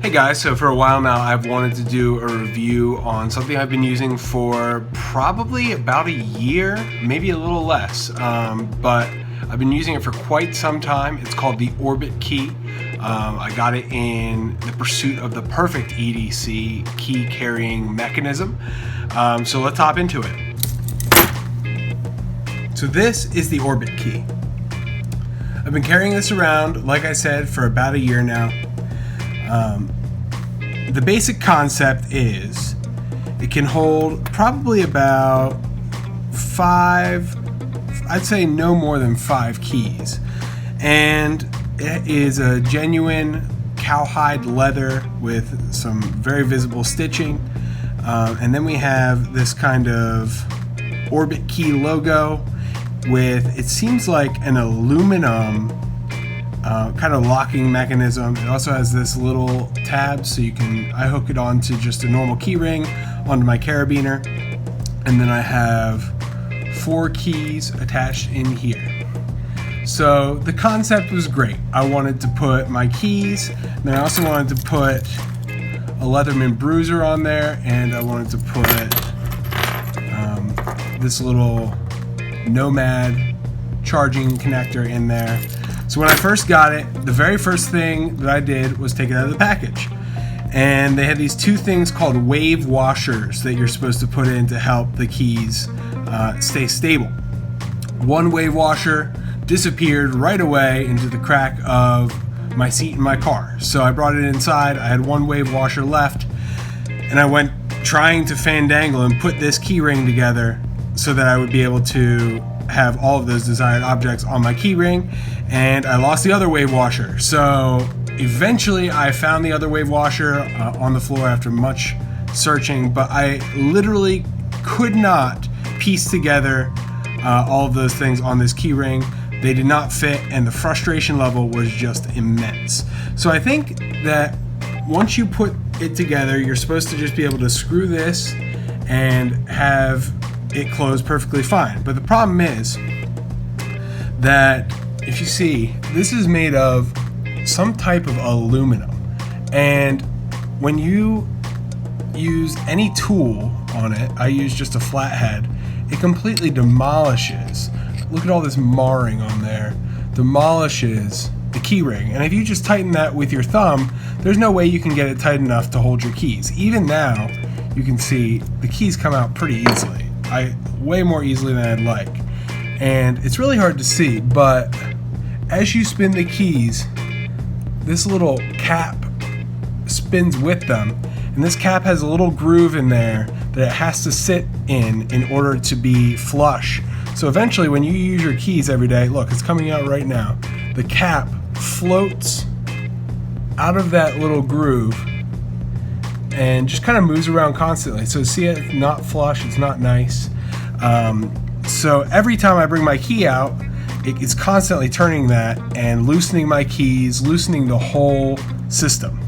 Hey guys, so for a while now I've wanted to do a review on something I've been using for probably about a year, maybe a little less, but I've been using it for quite some time. It's called the Orbitkey. I got it in the pursuit of the perfect EDC key carrying mechanism. So let's hop into it. So this is the Orbitkey. I've been carrying this around, like I said, for about a year now. The basic concept is it can hold probably about I'd say no more than 5 keys. And it is a genuine cowhide leather with some very visible stitching. And then we have this kind of Orbitkey logo with, it seems like an aluminum kind of locking mechanism. It also has this little tab, so I hook it onto just a normal key ring onto my carabiner, and then I have 4 keys attached in here. So the concept was great. I wanted to put my keys, and then I also wanted to put a Leatherman bruiser on there, and I wanted to put this little Nomad charging connector in there. So when I first got it, the very first thing that I did was take it out of the package. And they had these 2 things called wave washers that you're supposed to put in to help the keys stay stable. One wave washer disappeared right away into the crack of my seat in my car. So I brought it inside, I had 1 wave washer left, and I went trying to fandangle and put this key ring together so that I would be able to have all of those desired objects on my key ring, and I lost the other wave washer. So eventually I found the other wave washer on the floor after much searching, but I literally could not piece together all of those things on this key ring. They did not fit, and the frustration level was just immense. So I think that once you put it together, you're supposed to just be able to screw this and have it closed perfectly fine. But the problem is that if you see, this is made of some type of aluminum, and when you use any tool on it, I use just a flathead, it completely demolishes. Look at all this marring on there. Demolishes the key ring. And if you just tighten that with your thumb, there's no way you can get it tight enough to hold your keys. Even now, you can see the keys come out pretty easily. Way more easily than I'd like. And it's really hard to see, but as you spin the keys, this little cap spins with them, and this cap has a little groove in there that it has to sit in order to be flush. So eventually when you use your keys every day, look, it's coming out right now, the cap floats out of that little groove and just kind of moves around constantly. So see, it's not flush, it's not nice. So every time I bring my key out, it's constantly turning that and loosening my keys, loosening the whole system.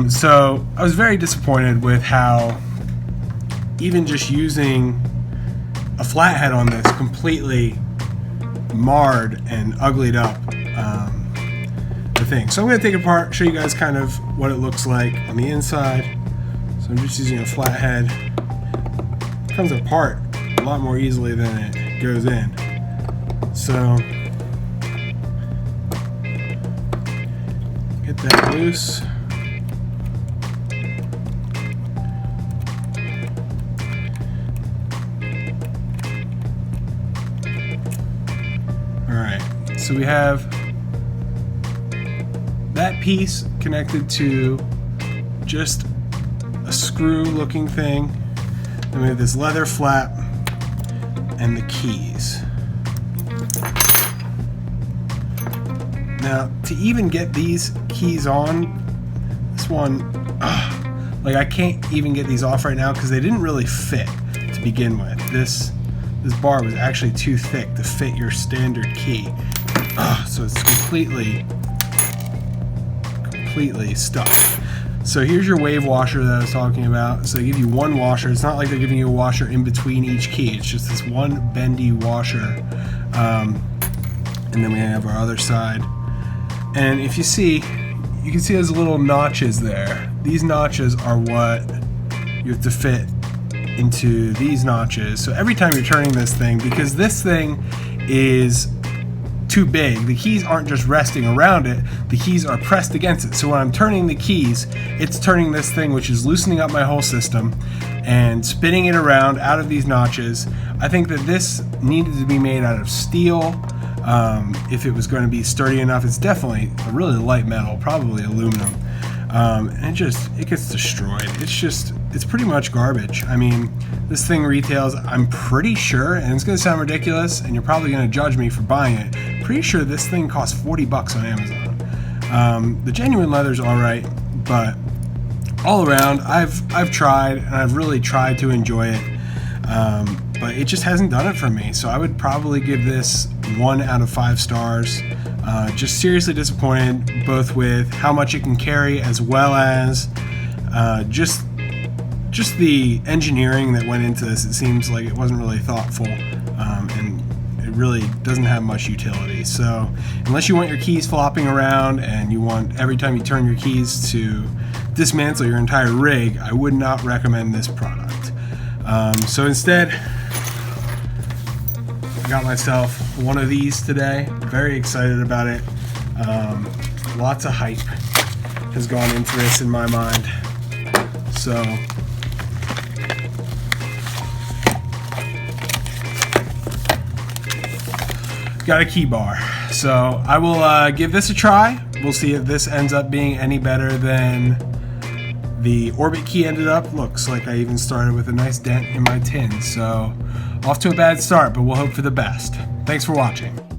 So I was very disappointed with how even just using a flathead on this completely marred and uglied up the thing. So I'm going to take it apart, show you guys kind of what it looks like on the inside. So I'm just using a flathead. It comes apart a lot more easily than it goes in. So get that loose. Alright, so we have that piece connected to just a screw looking thing. Then we have this leather flap and the keys. Now, to even get these keys on, this one, like I can't even get these off right now because they didn't really fit to begin with. This bar was actually too thick to fit your standard key. So it's completely stuck. So here's your wave washer that I was talking about. So they give you 1 washer. It's not like they're giving you a washer in between each key. It's just this 1 bendy washer. And then we have our other side. And if you see, you can see there's little notches there. These notches are what you have to fit into these notches. So every time you're turning this thing, because this thing is too big, the keys aren't just resting around it, the keys are pressed against it. So when I'm turning the keys, it's turning this thing, which is loosening up my whole system and spinning it around out of these notches. I think that this needed to be made out of steel. If it was going to be sturdy enough. It's definitely a really light metal, probably aluminum, and it gets destroyed. It's pretty much garbage. I mean, this thing retails, I'm pretty sure, and it's going to sound ridiculous, and you're probably going to judge me for buying it, pretty sure this thing costs $40 on Amazon. The genuine leather's alright, but all around, I've tried, and I've really tried to enjoy it, but it just hasn't done it for me. So I would probably give this 1 out of 5 stars. Just seriously disappointed, both with how much it can carry, as well as just the engineering that went into this. It seems like it wasn't really thoughtful, and it really doesn't have much utility. So unless you want your keys flopping around and you want every time you turn your keys to dismantle your entire rig, I would not recommend this product. So instead, I got myself one of these today. Very excited about it. Lots of hype has gone into this in my mind. So got a key bar. So I will give this a try. We'll see if this ends up being any better than the Orbitkey ended up. Looks like I even started with a nice dent in my tin. So off to a bad start, but we'll hope for the best. Thanks for watching.